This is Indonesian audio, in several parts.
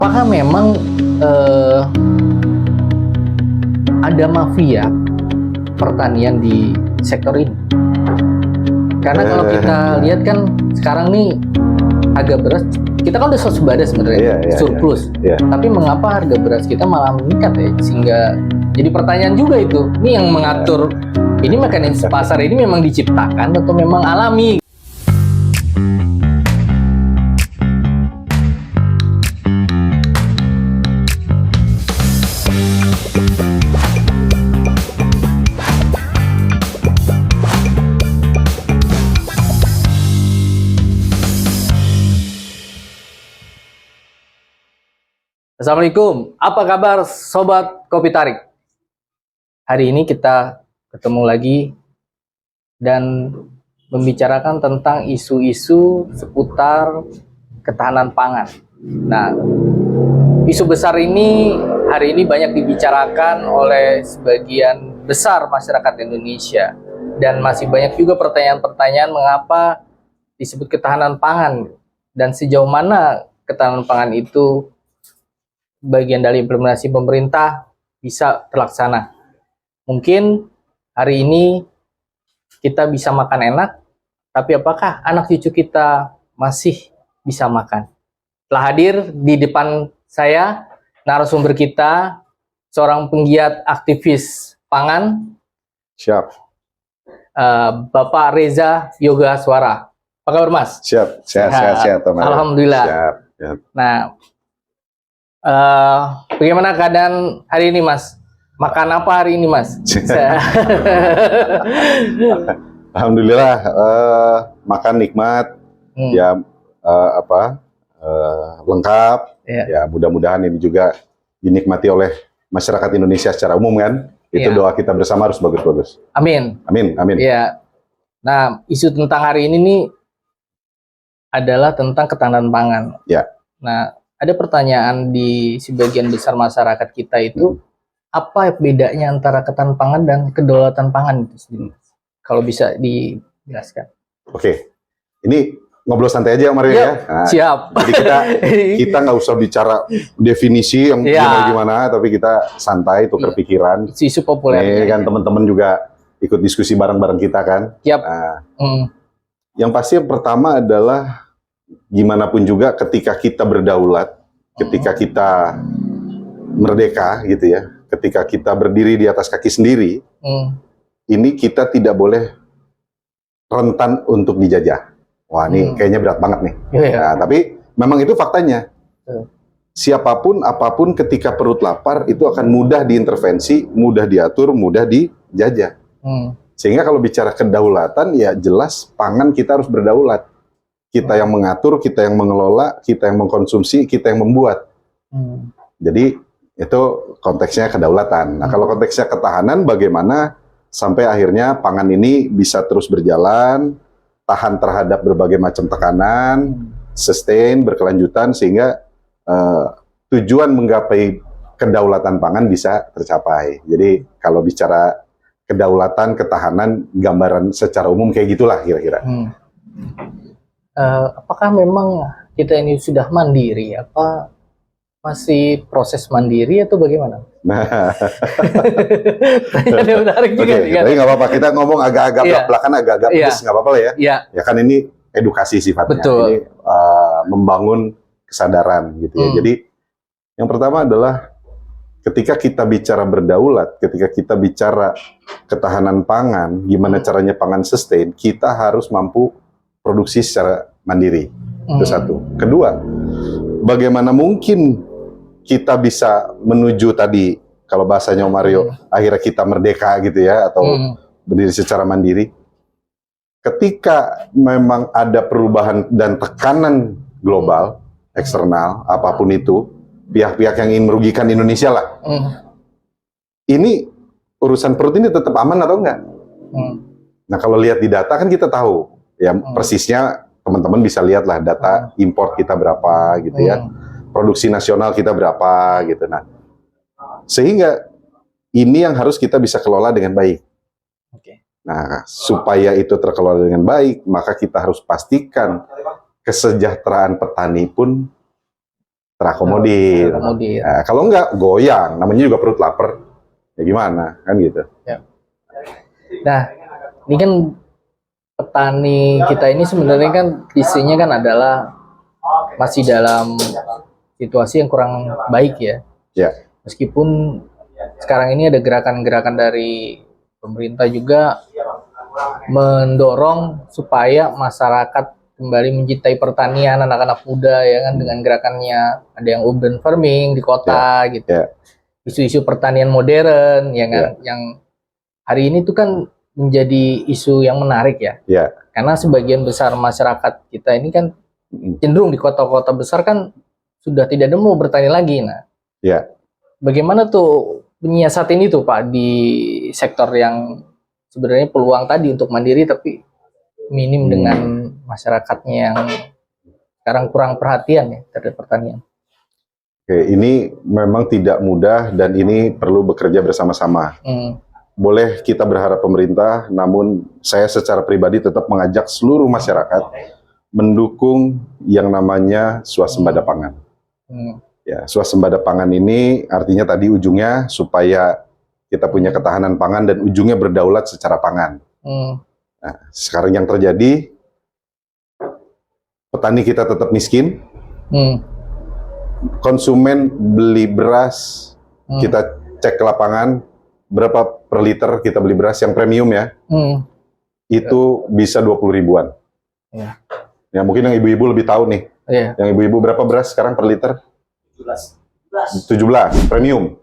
Apakah memang ada mafia pertanian di sektor ini? Karena kalau kita lihat kan sekarang nih harga beras kita kan udah swasembada sebenarnya, surplus. Tapi mengapa harga beras kita malah meningkat ya? Sehingga jadi pertanyaan juga itu. Ini yang mengatur ini mekanisme pasar ini memang diciptakan atau memang alami? Assalamualaikum, apa kabar Sobat Kopi Tarik? Hari ini kita ketemu lagi dan membicarakan tentang isu-isu seputar ketahanan pangan. Nah, isu besar ini hari ini banyak dibicarakan oleh sebagian besar masyarakat Indonesia. Dan masih banyak juga pertanyaan-pertanyaan mengapa disebut ketahanan pangan dan sejauh mana ketahanan pangan itu bagian dari implementasi pemerintah bisa terlaksana. Mungkin hari ini kita bisa makan enak, tapi apakah anak cucu kita masih bisa makan? Telah hadir di depan saya narasumber kita, seorang penggiat aktivis pangan. Siap. Bapak Reza Yoga Suara. Apa kabar Mas? Siap, sehat, Tom. Alhamdulillah. Siap. Nah, bagaimana keadaan hari ini, Mas? Makan apa hari ini, Mas? Alhamdulillah, makan nikmat, ya lengkap. Ya mudah-mudahan ini juga dinikmati oleh masyarakat Indonesia secara umum kan. Itu doa kita bersama harus bagus-bagus. Amin. Amin, amin. Ya. Nah, isu tentang hari ini nih adalah tentang ketahanan pangan. Ya. Nah, ada pertanyaan di sebagian besar masyarakat kita itu, apa bedanya antara ketahanan pangan dan kedaulatan pangan itu sendiri? Kalau bisa dijelaskan. Oke, ini ngobrol santai aja Mario ya. Nah, siap. Jadi kita nggak usah bicara definisi yang gimana, tapi kita santai tukar pikiran. Isu populer. Nih kan teman-teman juga ikut diskusi bareng-bareng kita kan. Yap. Nah, yang pasti yang pertama adalah gimana pun juga ketika kita berdaulat, ketika kita merdeka gitu ya, ketika kita berdiri di atas kaki sendiri, ini kita tidak boleh rentan untuk dijajah. Wah ini kayaknya berat banget nih. Nah, tapi memang itu faktanya. Siapapun, apapun ketika perut lapar itu akan mudah diintervensi, mudah diatur, mudah dijajah. Sehingga kalau bicara kedaulatan ya jelas pangan kita harus berdaulat. Kita yang mengatur, kita yang mengelola, kita yang mengkonsumsi, kita yang membuat. Jadi itu konteksnya kedaulatan. Nah kalau konteksnya ketahanan, bagaimana sampai akhirnya pangan ini bisa terus berjalan, tahan terhadap berbagai macam tekanan, sustain, berkelanjutan, sehingga tujuan menggapai kedaulatan pangan bisa tercapai. Jadi kalau bicara kedaulatan, ketahanan, gambaran secara umum kayak gitulah kira-kira. Apakah memang kita ini sudah mandiri? Apa masih proses mandiri atau bagaimana? Nah, tanya menarik juga. Tapi nggak apa-apa, kita ngomong agak-agak belak-belakan, agak-agak pedes, nggak apa-apa lah ya. Ya kan ini edukasi sifatnya. Betul. Ini membangun kesadaran gitu ya. Jadi yang pertama adalah ketika kita bicara berdaulat, ketika kita bicara ketahanan pangan, gimana caranya pangan sustain, kita harus mampu produksi secara mandiri. Itu satu. Kedua, bagaimana mungkin kita bisa menuju tadi, kalau bahasanya Mario, akhirnya kita merdeka gitu ya, atau berdiri secara mandiri. Ketika memang ada perubahan dan tekanan global, eksternal, apapun itu, pihak-pihak yang ingin merugikan Indonesia lah. Ini urusan perut ini tetap aman atau enggak? Nah kalau lihat di data kan kita tahu, ya persisnya teman-teman bisa lihat lah data impor kita berapa gitu ya, produksi nasional kita berapa gitu. Nah, sehingga ini yang harus kita bisa kelola dengan baik. Nah, supaya itu terkelola dengan baik, maka kita harus pastikan kesejahteraan petani pun terakomodir. Terakomodir. Nah, kalau enggak, goyang. Namanya juga perut lapar. Ya gimana, kan gitu. Nah, ini kan petani kita ini sebenarnya kan isinya kan adalah masih dalam situasi yang kurang baik ya. Ya, Meskipun sekarang ini ada gerakan-gerakan dari pemerintah juga mendorong supaya masyarakat kembali mencintai pertanian, anak-anak muda ya kan, dengan gerakannya ada yang urban farming di kota gitu. ya. Isu-isu pertanian modern ya kan, yang hari ini tuh kan menjadi isu yang menarik ya. Ya. Karena sebagian besar masyarakat kita ini kan cenderung di kota-kota besar kan sudah tidak ada mau bertani lagi. Nah, Ya. bagaimana tuh menyiasatin itu Pak di sektor yang sebenarnya peluang tadi untuk mandiri tapi minim dengan masyarakatnya yang sekarang kurang perhatian ya terhadap pertanian. Oke, ini memang tidak mudah dan ini perlu bekerja bersama-sama. Boleh kita berharap pemerintah, namun saya secara pribadi tetap mengajak seluruh masyarakat mendukung yang namanya swasembada pangan. Ya, swasembada pangan ini artinya tadi ujungnya supaya kita punya ketahanan pangan dan ujungnya berdaulat secara pangan. Nah, sekarang yang terjadi, petani kita tetap miskin, konsumen beli beras, kita cek ke lapangan, berapa per liter kita beli beras yang premium ya, itu bisa 20 ribuan. Ya. Ya mungkin yang ibu-ibu lebih tahu nih. Yeah. Yang ibu-ibu berapa beras sekarang per liter? 17 premium.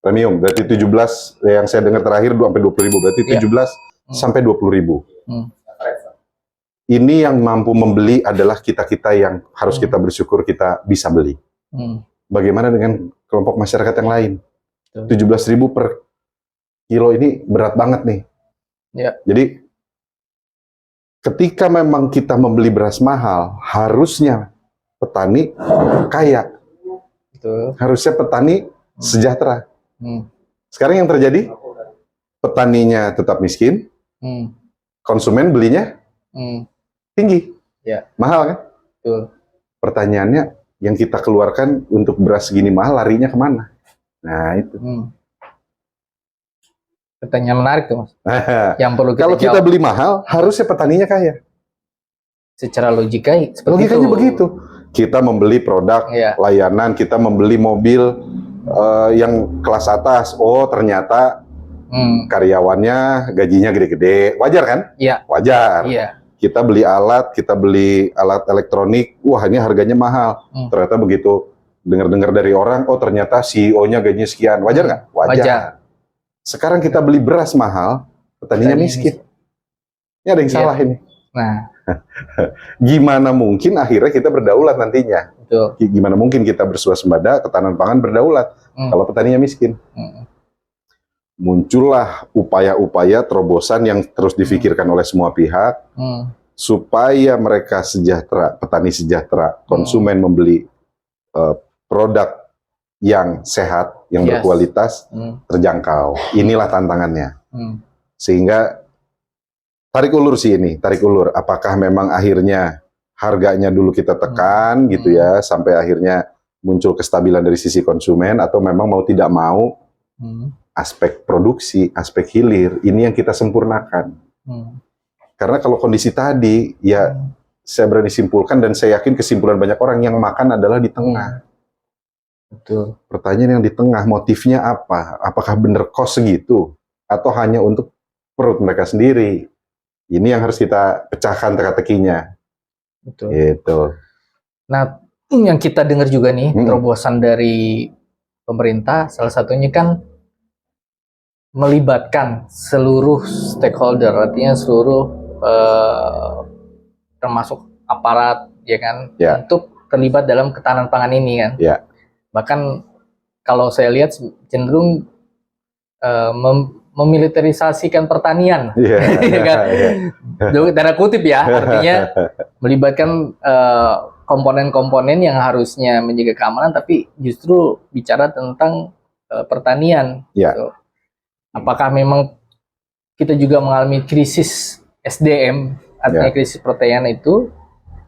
Premium berarti 17 yang saya dengar terakhir 20 ribu, berarti 17 sampai 20 ribu. Ini yang mampu membeli adalah kita-kita yang harus kita bersyukur kita bisa beli. Bagaimana dengan kelompok masyarakat yang lain? 17 ribu per kilo ini berat banget nih. Ya. Jadi ketika memang kita membeli beras mahal, harusnya petani kaya. Betul. Harusnya petani sejahtera. Sekarang yang terjadi, petaninya tetap miskin, konsumen belinya tinggi, mahal kan? Betul. Pertanyaannya, yang kita keluarkan untuk beras segini mahal, larinya kemana? Nah itu. Pertanyaan menarik tuh Mas. Yang perlu kita Kalau kita jawab. beli mahal, harusnya petaninya kaya. Secara logikanya Logikanya begitu. Kita membeli produk layanan, kita membeli mobil yang kelas atas. Oh ternyata karyawannya gajinya gede-gede. Wajar kan? Iya. Wajar. Iya. Kita beli alat elektronik. Wah ini harganya mahal. Ternyata begitu dengar-dengar dari orang, oh ternyata CEO-nya gajinya sekian. Wajar nggak? Wajar. Sekarang kita beli beras mahal, petaninya miskin. Ini ada yang salah ini. Nah, gimana mungkin akhirnya kita berdaulat nantinya? betul. Gimana mungkin kita berswasembada, ketahanan pangan berdaulat kalau petaninya miskin? Muncullah upaya-upaya terobosan yang terus difikirkan oleh semua pihak supaya mereka sejahtera, petani sejahtera, konsumen membeli produk yang sehat, yang berkualitas, terjangkau. Inilah tantangannya. Sehingga tarik ulur sih ini, tarik ulur. Apakah memang akhirnya harganya dulu kita tekan gitu ya, sampai akhirnya muncul kestabilan dari sisi konsumen, atau memang mau tidak mau aspek produksi, aspek hilir, ini yang kita sempurnakan. Karena kalau kondisi tadi, ya saya berani simpulkan dan saya yakin kesimpulan banyak orang yang makan adalah di tengah. Betul. Pertanyaan yang di tengah, motifnya apa? Apakah benar kos segitu? Atau hanya untuk perut mereka sendiri? Ini yang harus kita pecahkan teka-tekinya. Betul. Gitu. Nah, yang kita dengar juga nih, terobosan dari pemerintah, salah satunya kan melibatkan seluruh stakeholder, artinya seluruh termasuk aparat, ya kan, untuk terlibat dalam ketahanan pangan ini kan. Bahkan kalau saya lihat cenderung memiliterisasikan pertanian, kan? Tanda kutip ya, artinya melibatkan komponen-komponen yang harusnya menjaga keamanan, tapi justru bicara tentang pertanian. Gitu. Apakah memang kita juga mengalami krisis SDM, artinya krisis pertanian itu,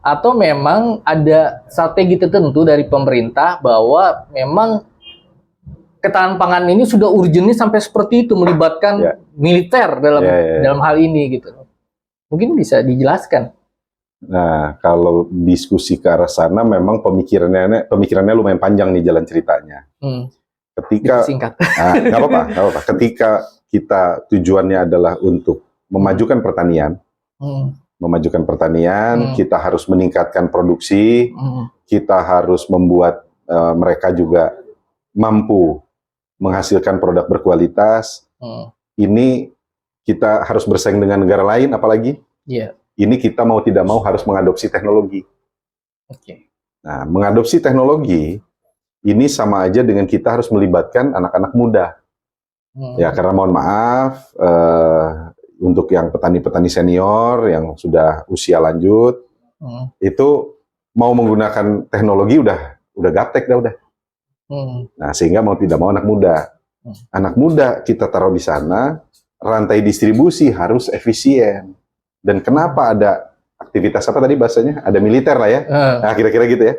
atau memang ada strategi tertentu dari pemerintah bahwa memang ketahanan pangan ini sudah urgennya sampai seperti itu, melibatkan Ya. militer dalam Ya. dalam hal ini gitu. Mungkin bisa dijelaskan. Nah, kalau diskusi ke arah sana memang pemikirannya lumayan panjang nih jalan ceritanya. Ketika Singkat. nggak apa-apa. Ketika kita tujuannya adalah untuk memajukan pertanian, kita harus meningkatkan produksi, kita harus membuat mereka juga mampu menghasilkan produk berkualitas. Ini kita harus bersaing dengan negara lain, apalagi ini kita mau tidak mau harus mengadopsi teknologi. Nah, mengadopsi teknologi ini sama aja dengan kita harus melibatkan anak-anak muda. Ya, karena mohon maaf, untuk yang petani-petani senior yang sudah usia lanjut, itu mau menggunakan teknologi udah gaptek dah udah. Nah, sehingga mau tidak mau anak muda kita taruh di sana, rantai distribusi harus efisien. Dan kenapa ada aktivitas apa tadi bahasanya? Ada militer lah ya. Nah, kira-kira gitu ya.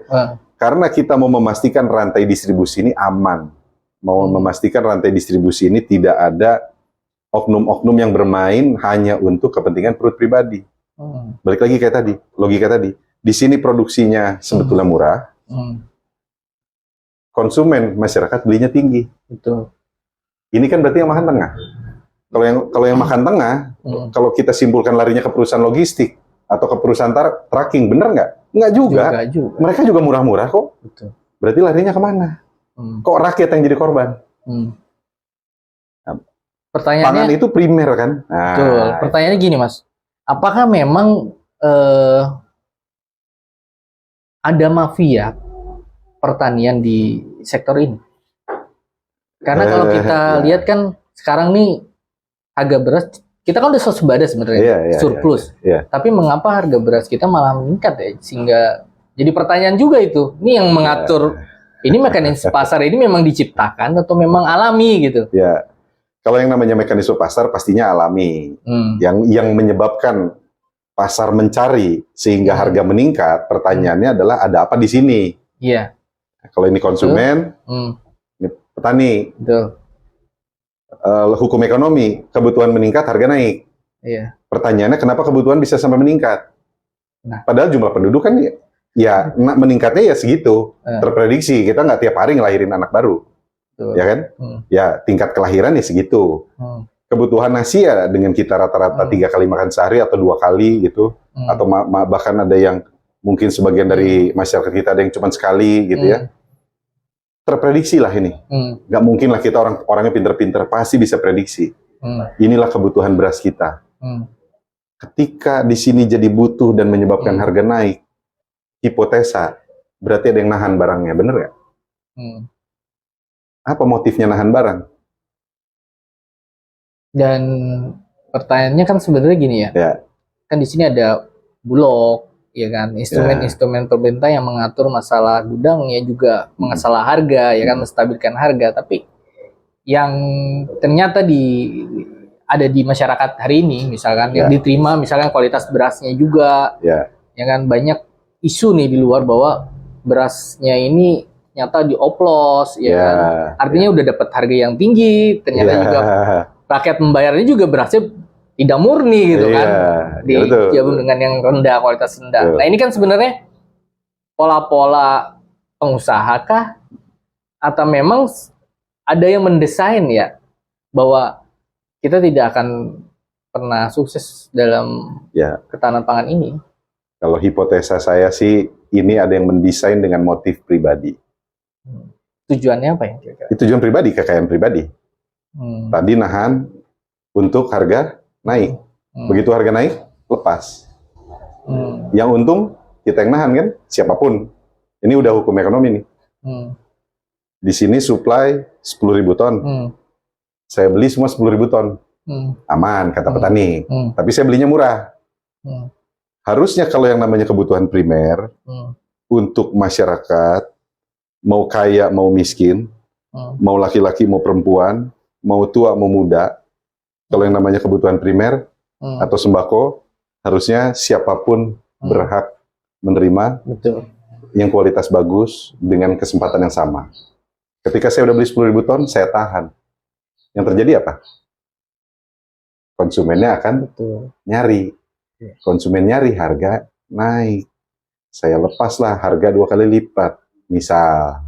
Karena kita mau memastikan rantai distribusi ini aman. Mau memastikan rantai distribusi ini tidak ada oknum-oknum yang bermain hanya untuk kepentingan perut pribadi. Balik lagi kayak tadi, logika tadi. Di sini produksinya sebetulnya murah. Konsumen masyarakat belinya tinggi. Betul. Ini kan berarti yang makan tengah. Kalau yang makan tengah, kalau kita simpulkan larinya ke perusahaan logistik atau ke perusahaan tracking, bener nggak? Nggak juga. Mereka juga murah-murah kok. Betul. Berarti larinya kemana? Kok rakyat yang jadi korban? Pertanyaannya, pangan itu primer kan? Betul. Pertanyaannya gini, Mas. Apakah memang ada mafia pertanian di sektor ini? Karena kalau kita lihat kan sekarang nih harga beras kita kan udah swasembada sebenarnya, surplus. Tapi mengapa harga beras kita malah meningkat ya? Sehingga jadi pertanyaan juga itu. Ini yang mengatur ini mekanisme pasar ini memang diciptakan atau memang alami gitu? Ya. Kalau yang namanya mekanisme pasar pastinya alami. Yang menyebabkan pasar mencari sehingga harga meningkat, pertanyaannya adalah ada apa di sini? Iya. Kalau ini konsumen, ini petani. Betul. Hukum ekonomi, kebutuhan meningkat, harga naik. Iya. Pertanyaannya kenapa kebutuhan bisa sampai meningkat? Nah. Padahal jumlah penduduk kan ya meningkatnya ya segitu. Terprediksi, kita nggak tiap hari ngelahirin anak baru. Betul. Ya kan? Ya tingkat kelahiran ya segitu. Kebutuhan nasi ya dengan kita rata-rata 3 kali makan sehari atau 2 kali gitu. Atau bahkan ada yang mungkin sebagian dari masyarakat kita ada yang cuma sekali gitu ya. Terprediksi lah ini. Nggak mungkin lah kita orangnya pinter-pinter, pasti bisa prediksi. Inilah kebutuhan beras kita. Ketika di sini jadi butuh dan menyebabkan harga naik, hipotesa, berarti ada yang nahan barangnya, bener nggak? Apa motifnya nahan barang? Dan pertanyaannya kan sebenarnya gini ya. Kan di sini ada Bulog, ya kan, instrumen-instrumen pemerintah yang mengatur masalah gudangnya juga masalah harga, ya kan, menstabilkan harga. Tapi yang ternyata ada di masyarakat hari ini, misalkan yang diterima, misalkan kualitas berasnya juga, ya kan, banyak isu nih di luar bahwa berasnya ini nyata dioplos, ya kan, artinya udah dapat harga yang tinggi, ternyata juga rakyat membayarnya juga berasnya tidak murni gitu kan, digabung dengan yang rendah, kualitas rendah. Nah ini kan sebenarnya pola-pola pengusaha kah? Atau memang ada yang mendesain ya, bahwa kita tidak akan pernah sukses dalam ketahanan pangan ini? Kalau hipotesa saya sih, ini ada yang mendesain dengan motif pribadi. Tujuannya apa ya? Tujuan pribadi, kekayaan pribadi. Tadi nahan untuk harga naik. Begitu harga naik, lepas. Yang untung kita yang nahan kan, siapapun. Ini udah hukum ekonomi nih. Di sini supply 10.000 ton. Saya beli semua 10.000 ton. Aman, kata petani. Tapi saya belinya murah. Harusnya kalau yang namanya kebutuhan primer, untuk masyarakat, mau kaya, mau miskin, mau laki-laki, mau perempuan, mau tua, mau muda, kalau yang namanya kebutuhan primer atau sembako, harusnya siapapun berhak menerima Betul. yang kualitas bagus dengan kesempatan yang sama. Ketika saya udah beli 10.000 ton, saya tahan. Yang terjadi apa? Konsumennya akan Betul. nyari. Iya. Konsumen nyari, harga naik. Saya lepaslah harga 2 kali lipat. Misal.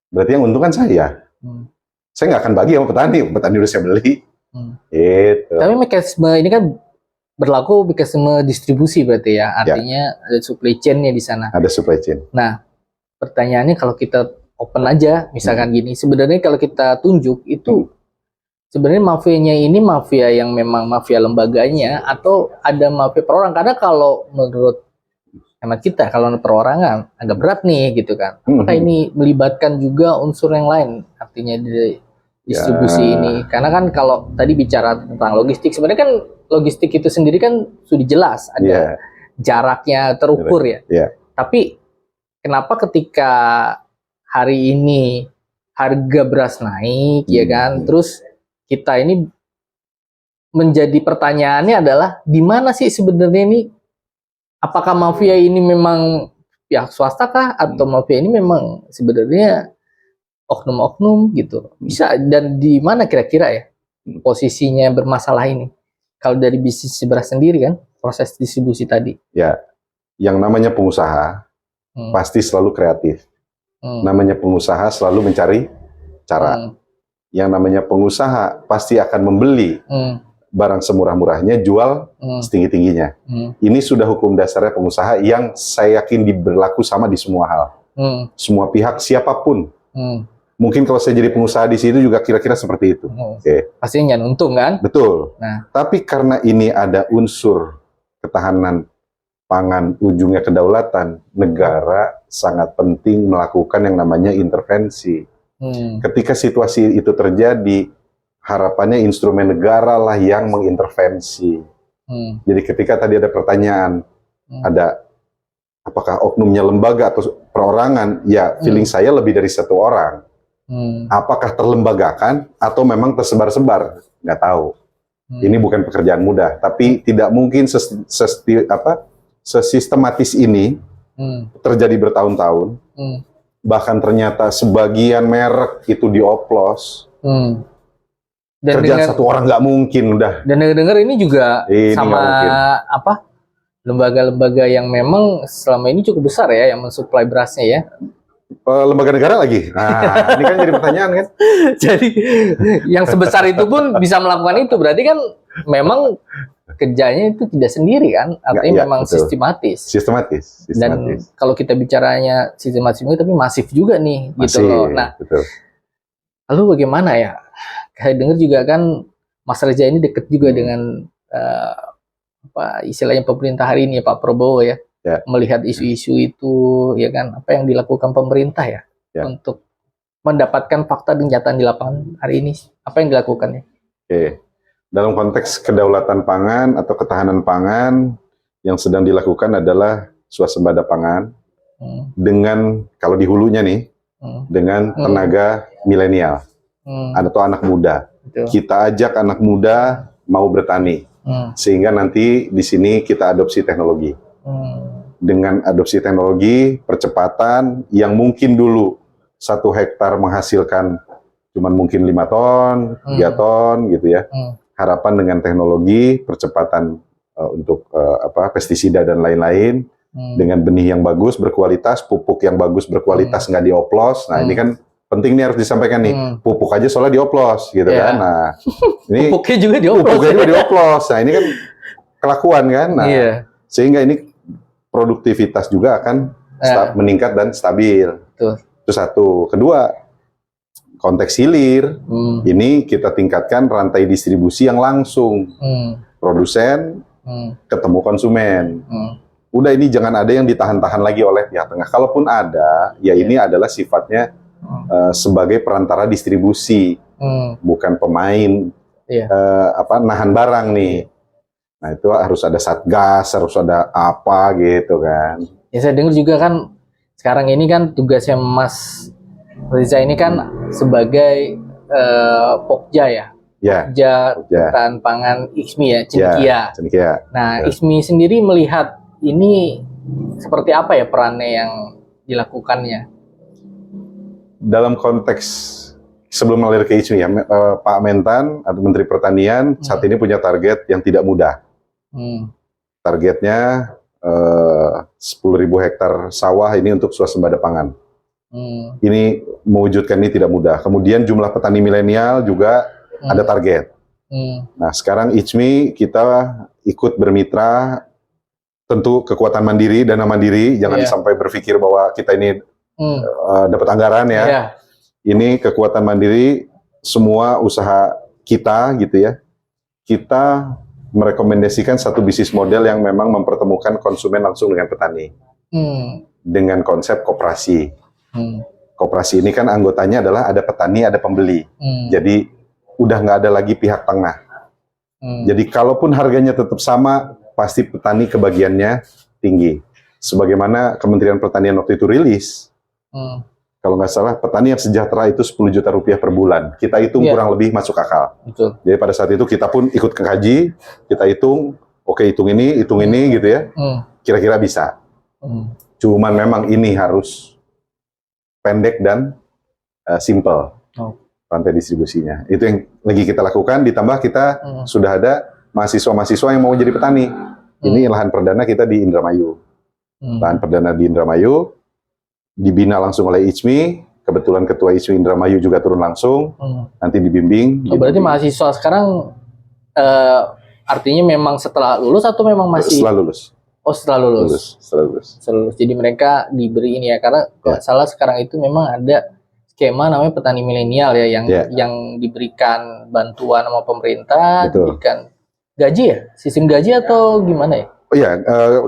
Berarti yang untung kan saya. Saya nggak akan bagi sama petani. Petani udah saya beli. Gitu. Tapi mekanisme ini kan berlaku mekanisme distribusi berarti ya. Artinya ada supply chain-nya di sana. Ada supply chain. Nah, pertanyaannya kalau kita open aja, misalkan gini, sebenarnya kalau kita tunjuk itu sebenarnya mafianya ini mafia yang memang mafia lembaganya atau ada mafia perorangan? Karena kalau menurut hemat kita, kalau perorangan agak berat nih gitu kan. Apakah ini melibatkan juga unsur yang lain? Artinya di distribusi ini. Karena kan kalau tadi bicara tentang logistik, sebenarnya kan logistik itu sendiri kan sudah jelas ada jaraknya terukur ya. Tapi kenapa ketika hari ini harga beras naik ya kan, terus kita ini menjadi pertanyaannya adalah di mana sih sebenarnya ini, apakah mafia ini memang pihak swasta kah atau mafia ini memang sebenarnya oknum-oknum gitu, bisa, dan di mana kira-kira ya posisinya bermasalah ini kalau dari bisnis beras sendiri kan, proses distribusi tadi ya. Yang namanya pengusaha pasti selalu kreatif. Namanya pengusaha selalu mencari cara. Yang namanya pengusaha pasti akan membeli barang semurah-murahnya, jual setinggi-tingginya. Ini sudah hukum dasarnya pengusaha yang saya yakin berlaku sama di semua hal. Semua pihak, siapapun. Mungkin kalau saya jadi pengusaha di situ juga kira-kira seperti itu. Pastinya untung kan? Betul. Tapi karena ini ada unsur ketahanan pangan, ujungnya kedaulatan, negara sangat penting melakukan yang namanya intervensi. Ketika situasi itu terjadi, harapannya instrumen negara lah yang mengintervensi. Jadi ketika tadi ada pertanyaan, ada apakah oknumnya lembaga atau perorangan, ya feeling saya lebih dari satu orang. Apakah terlembagakan atau memang tersebar-sebar? Nggak tahu. Ini bukan pekerjaan mudah, tapi tidak mungkin sesistematis ini terjadi bertahun-tahun. Bahkan ternyata sebagian merek itu dioplos. Dan kerjaan satu orang nggak mungkin udah. Dan dengar ini juga sama apa, lembaga-lembaga yang memang selama ini cukup besar ya yang mensuplai berasnya ya. Lembaga negara lagi. Nah, ini kan jadi pertanyaan kan. Jadi yang sebesar itu pun bisa melakukan itu, berarti kan memang kerjanya itu tidak sendiri kan, artinya memang betul. Sistematis. Dan kalau kita bicaranya sistematis tapi masif juga nih, gitu loh. Nah, betul. Lalu bagaimana ya? Saya dengar juga kan Mas Reza ini dekat juga dengan apa istilahnya pemerintah hari ini ya, Pak Prabowo ya. Melihat isu-isu itu ya kan, apa yang dilakukan pemerintah ya untuk mendapatkan fakta dan kenyataan di lapangan hari ini, apa yang dilakukan ya? Dalam konteks kedaulatan pangan atau ketahanan pangan, yang sedang dilakukan adalah swasembada pangan dengan, kalau di hulunya nih, dengan tenaga milenial atau anak muda. Kita ajak anak muda mau bertani, sehingga nanti di sini kita adopsi teknologi. Dengan adopsi teknologi, percepatan yang mungkin dulu 1 hektar menghasilkan cuman mungkin 5 ton, 3 ton gitu ya. Harapan dengan teknologi, percepatan untuk pestisida dan lain-lain, dengan benih yang bagus, berkualitas, pupuk yang bagus, berkualitas, nggak dioplos. Nah ini kan penting nih, harus disampaikan nih, pupuk aja soalnya dioplos gitu kan. Nah ini pupuknya juga dioplos. Nah ini kan kelakuan kan. Nah sehingga ini produktivitas juga akan meningkat dan stabil. Itu satu. Kedua, konteks hilir, ini kita tingkatkan rantai distribusi yang langsung. Produsen ketemu konsumen. Udah, ini jangan ada yang ditahan-tahan lagi oleh pihak tengah. Kalaupun ada, ya ini adalah sifatnya sebagai perantara distribusi, bukan pemain nahan barang nih. Nah itu harus ada satgas, harus ada apa gitu kan. Ya saya dengar juga kan sekarang ini kan tugasnya Mas Reza ini kan sebagai Pokja ya. Pokja Ketahanan Pangan ISMI ya, Cendekia. Cendekia. Nah ISMI sendiri melihat ini seperti apa ya perannya yang dilakukannya? Dalam konteks sebelum mengalir ke ICMI ya, Pak Mentan atau Menteri Pertanian saat ini punya target yang tidak mudah. Targetnya 10.000 hektar sawah ini untuk swasembada pangan. Ini mewujudkan ini tidak mudah. Kemudian jumlah petani milenial juga ada target. Nah, sekarang ICMI kita ikut bermitra, tentu kekuatan mandiri, dana mandiri, jangan sampai berpikir bahwa kita ini dapat anggaran ya. Ini kekuatan mandiri, semua usaha kita gitu ya. Kita merekomendasikan satu bisnis model yang memang mempertemukan konsumen langsung dengan petani. Dengan konsep koperasi. Koperasi ini kan anggotanya adalah ada petani, ada pembeli. Jadi udah nggak ada lagi pihak tengah. Jadi kalaupun harganya tetap sama, pasti petani kebagiannya tinggi. Sebagaimana Kementerian Pertanian waktu itu rilis, kalau nggak salah petani yang sejahtera itu 10 juta rupiah per bulan. Kita hitung kurang lebih masuk akal. Betul. Jadi pada saat itu kita pun ikut kaji, kita hitung, oke hitung ini gitu ya. Kira-kira bisa. Cuman memang ini harus pendek dan simple rantai distribusinya. Itu yang lagi kita lakukan, ditambah kita sudah ada mahasiswa-mahasiswa yang mau jadi petani. Ini lahan perdana kita di Indramayu. Lahan perdana di Indramayu, dibina langsung oleh ICMI, kebetulan ketua ICMI Indramayu juga turun langsung, nanti dibimbing. Berarti mahasiswa sekarang artinya memang setelah lulus atau memang masih? Setelah lulus. Oh, setelah lulus. Setelah lulus. Jadi mereka diberi ini ya, karena kalau salah sekarang itu memang ada skema namanya petani milenial ya, yang diberikan bantuan sama pemerintah, diberikan gaji ya, sistem gaji atau gimana ya? Oh iya,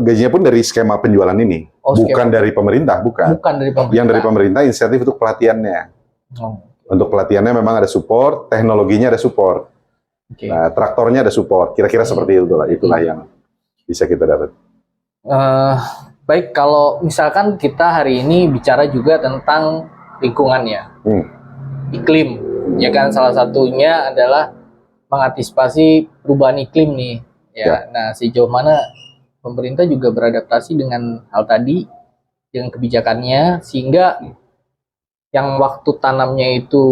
gajinya pun dari skema penjualan ini, bukan dari pemerintah, bukan. Bukan dari pemerintah. Yang dari pemerintah insentif untuk pelatihannya. Untuk pelatihannya memang ada support, teknologinya ada support, nah, traktornya ada support, kira-kira seperti itulah yang bisa kita dapat. Baik, kalau misalkan kita hari ini bicara juga tentang lingkungannya, iklim, ya kan, salah satunya adalah mengantisipasi perubahan iklim nih, ya. Nah, sejauh mana pemerintah juga beradaptasi dengan hal tadi, dengan kebijakannya, sehingga yang waktu tanamnya itu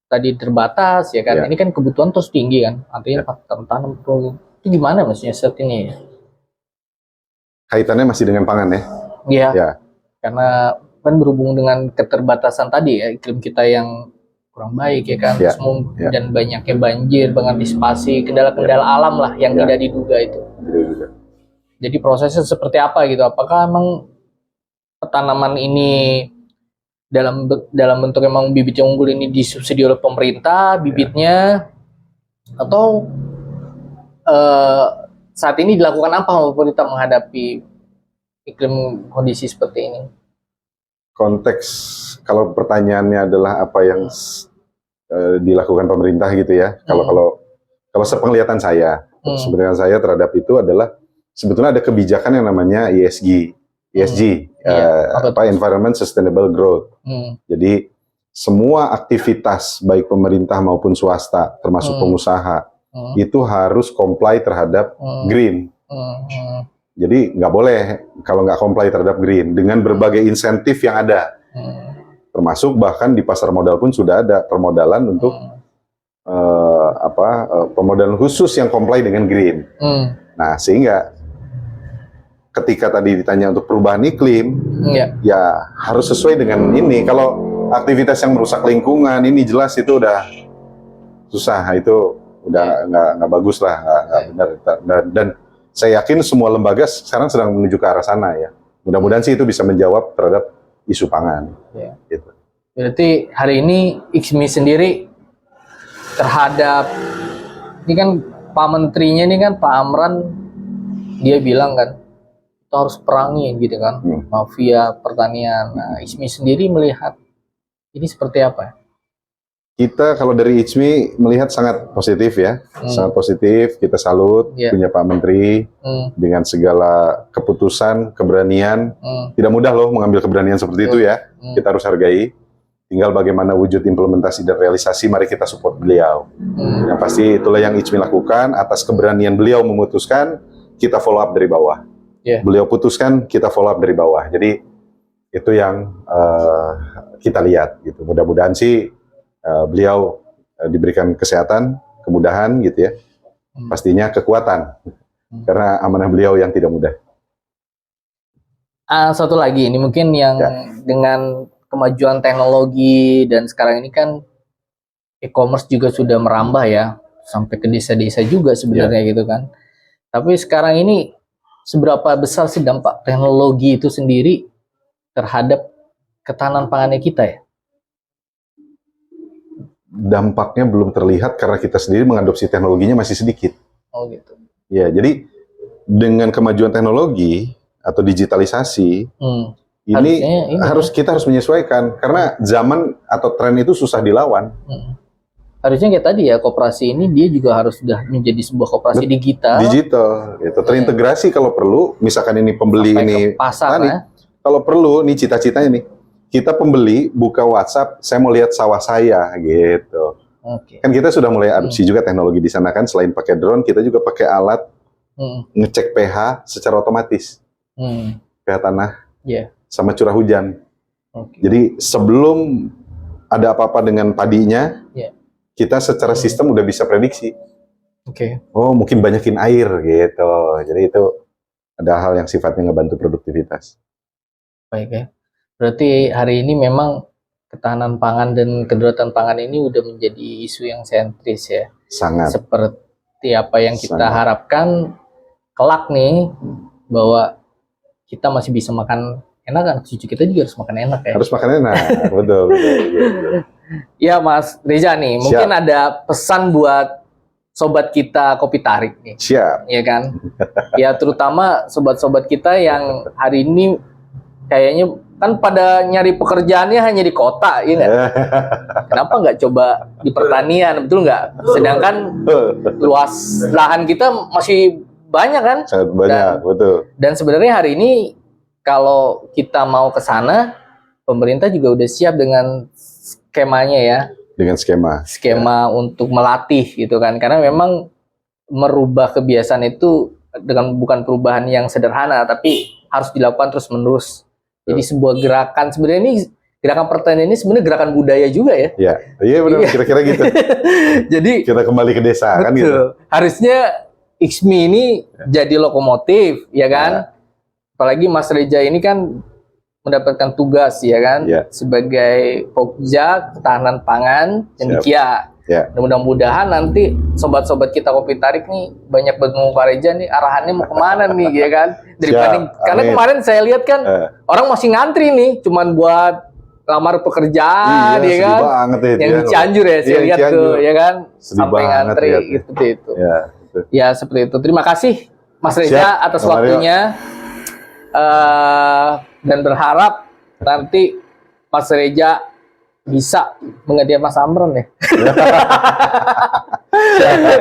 tadi terbatas, ya kan, ini kan kebutuhan terus tinggi kan, artinya tanam itu gimana maksudnya saat ini ya? Kaitannya masih dengan pangan ya? Iya, karena kan berhubung dengan keterbatasan tadi ya, iklim kita yang kurang baik ya kan, dan banyaknya banjir, mengantisipasi kendala-kendala alam lah yang tidak diduga itu. Jadi prosesnya seperti apa gitu? Apakah emang tanaman ini dalam bentuk emang bibit yang unggul ini disubsidi oleh pemerintah bibitnya, atau saat ini dilakukan apa pemerintah menghadapi iklim kondisi seperti ini? Konteks, kalau pertanyaannya adalah apa yang dilakukan pemerintah gitu ya, kalau sepenglihatan saya, sebenarnya saya terhadap itu adalah sebetulnya ada kebijakan yang namanya ESG, Environment Sustainable Growth. Jadi semua aktivitas baik pemerintah maupun swasta, termasuk pengusaha, itu harus comply terhadap green. Jadi nggak boleh kalau nggak comply terhadap green dengan berbagai insentif yang ada, termasuk bahkan di pasar modal pun sudah ada permodalan untuk permodalan khusus yang comply dengan green. Nah, sehingga ketika tadi ditanya untuk perubahan iklim, ya harus sesuai dengan ini. Kalau aktivitas yang merusak lingkungan ini jelas itu udah susah, itu udah nggak bagus lah, nggak benar. Dan saya yakin semua lembaga sekarang sedang menuju ke arah sana ya. Mudah-mudahan sih itu bisa menjawab terhadap isu pangan. Gitu. Berarti hari ini ICMI sendiri terhadap, ini kan Pak Menterinya ini kan Pak Amran, dia bilang kan kita harus perangi gitu kan mafia pertanian. Nah, ICMI sendiri melihat ini seperti apa? Kita kalau dari ICMI melihat sangat positif ya, sangat positif. Kita salut punya Pak Menteri dengan segala keputusan, keberanian. Tidak mudah loh mengambil keberanian seperti itu ya. Kita harus hargai. Tinggal bagaimana wujud implementasi dan realisasi, mari kita support beliau. Yang pasti itulah yang ICMI lakukan, atas keberanian beliau memutuskan, kita follow up dari bawah. Yeah. Beliau putuskan, kita follow up dari bawah. Jadi itu yang kita lihat gitu. Mudah-mudahan sih beliau diberikan kesehatan, kemudahan gitu ya. Pastinya kekuatan. Karena amanah beliau yang tidak mudah. Satu lagi, ini mungkin yang dengan kemajuan teknologi dan sekarang ini kan e-commerce juga sudah merambah ya, sampai ke desa-desa juga sebenarnya gitu kan. Tapi sekarang ini seberapa besar sih dampak teknologi itu sendiri terhadap ketahanan pangannya kita ya? Dampaknya belum terlihat karena kita sendiri mengadopsi teknologinya masih sedikit. Oh gitu. Ya, jadi dengan kemajuan teknologi atau digitalisasi, ini kita harus menyesuaikan karena zaman atau tren itu susah dilawan. Harusnya kayak tadi ya, koperasi ini dia juga harus sudah menjadi sebuah koperasi digital. Digital, itu terintegrasi kalau perlu. Misalkan ini pembeli sampai ini ke pasar ya. Kalau perlu nih cita-citanya nih, kita pembeli buka WhatsApp, saya mau lihat sawah saya gitu. Kan kita sudah mulai adopsi juga teknologi di sana kan, selain pakai drone, kita juga pakai alat ngecek pH secara otomatis. pH tanah sama curah hujan. Jadi sebelum ada apa-apa dengan padinya, kita secara sistem udah bisa prediksi. Oh mungkin banyakin air gitu. Jadi itu ada hal yang sifatnya ngebantu produktivitas. Baik ya. Berarti hari ini memang ketahanan pangan dan kedaulatan pangan ini udah menjadi isu yang sentris ya. Sangat. Seperti apa yang kita harapkan kelak nih, bahwa kita masih bisa makan enak kan, cucu kita juga harus makan enak ya. Harus makan enak, betul. Ya Mas Reza nih, mungkin ada pesan buat sobat kita Kopi Tarik nih. Siap. Ya kan? Ya terutama sobat-sobat kita yang hari ini kayaknya kan pada nyari pekerjaannya hanya di kota, ya nggak? Kenapa nggak coba di pertanian, betul nggak? Sedangkan luas lahan kita masih banyak kan? Sangat banyak, betul. Dan sebenarnya hari ini kalau kita mau ke sana, pemerintah juga udah siap dengan skemanya ya. Dengan skema untuk melatih gitu kan. Karena memang merubah kebiasaan itu dengan bukan perubahan yang sederhana, tapi harus dilakukan terus-menerus. Jadi sebuah gerakan, sebenarnya ini gerakan pertanian ini sebenarnya gerakan budaya juga ya. Iya benar, kira-kira gitu. Jadi kita kembali ke desa kan gitu. Harusnya IKSMI ini jadi lokomotif, ya kan? Apalagi Mas Reza ini kan mendapatkan tugas, ya kan? Sebagai Pokja Ketahanan Pangan Cendekia. Dan mudah-mudahan nanti sobat-sobat kita Kopi Tarik nih banyak bertemu Pak Reza nih, arahannya mau kemana nih, ya kan? Karena kemarin saya lihat kan orang masih ngantri nih, cuman buat lamar pekerjaan, ya kan? Yang di Cianjur ya, saya lihat tuh, ya kan? Sampai ngantri gitu itu. Ya seperti itu. Terima kasih Mas Reza atas waktunya, dan berharap nanti Mas Reza bisa menggantikan Mas Amron ya.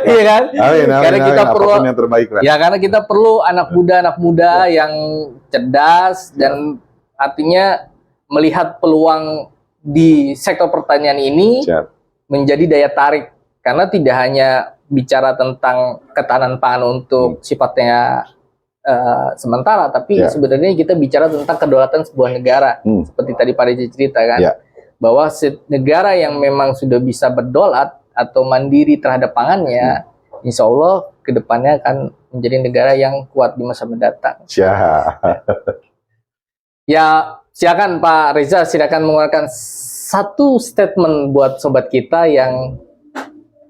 Iya kan? Karena kita perlu yang terbaik lah. Ya karena kita perlu anak muda yang cerdas dan artinya melihat peluang di sektor pertanian ini menjadi daya tarik, karena tidak hanya bicara tentang ketahanan pangan untuk sifatnya sementara, tapi sebenarnya kita bicara tentang kedaulatan sebuah negara. Seperti tadi Pak Reza cerita kan, bahwa negara yang memang sudah bisa berdaulat atau mandiri terhadap pangannya, insya Allah kedepannya akan menjadi negara yang kuat di masa mendatang. Ya silakan Pak Reza, silakan mengeluarkan satu statement buat sobat kita yang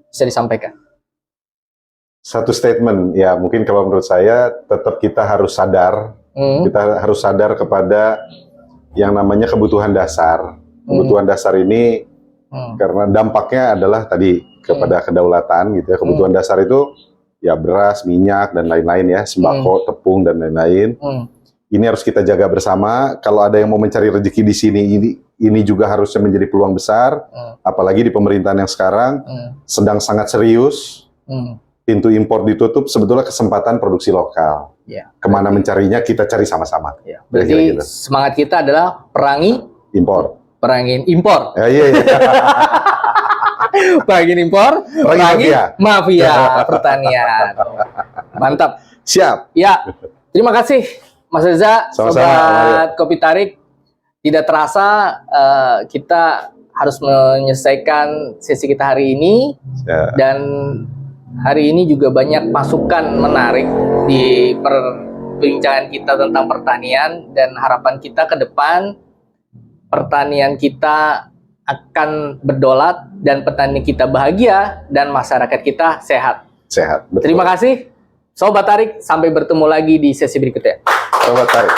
bisa disampaikan. Satu statement, ya mungkin kalau menurut saya tetap kita harus sadar, kita harus sadar kepada yang namanya kebutuhan dasar. Kebutuhan dasar ini karena dampaknya adalah tadi kepada kedaulatan gitu ya. Kebutuhan dasar itu ya beras, minyak dan lain-lain ya, sembako, tepung dan lain-lain. Ini harus kita jaga bersama. Kalau ada yang mau mencari rezeki di sini, ini juga harusnya menjadi peluang besar. Apalagi di pemerintahan yang sekarang sedang sangat serius. Pintu impor ditutup, sebetulnya kesempatan produksi lokal. Kemana mencarinya kita cari sama-sama. Berarti semangat kita adalah perangi impor. Perangin impor. Perangin impor, perangin mafia pertanian. Mantap. Siap. Ya, Terima kasih Mas Reza, Sama-sama, Sobat Kopi Tarik. Tidak terasa kita harus menyelesaikan sesi kita hari ini. Ya. Dan hari ini juga banyak masukan menarik di perbincangan kita tentang pertanian. Dan harapan kita ke depan, pertanian kita akan berdolat dan petani kita bahagia dan masyarakat kita sehat. Sehat. Betul. Terima kasih Sobat Tarik, sampai bertemu lagi di sesi berikutnya. Sobat Tarik.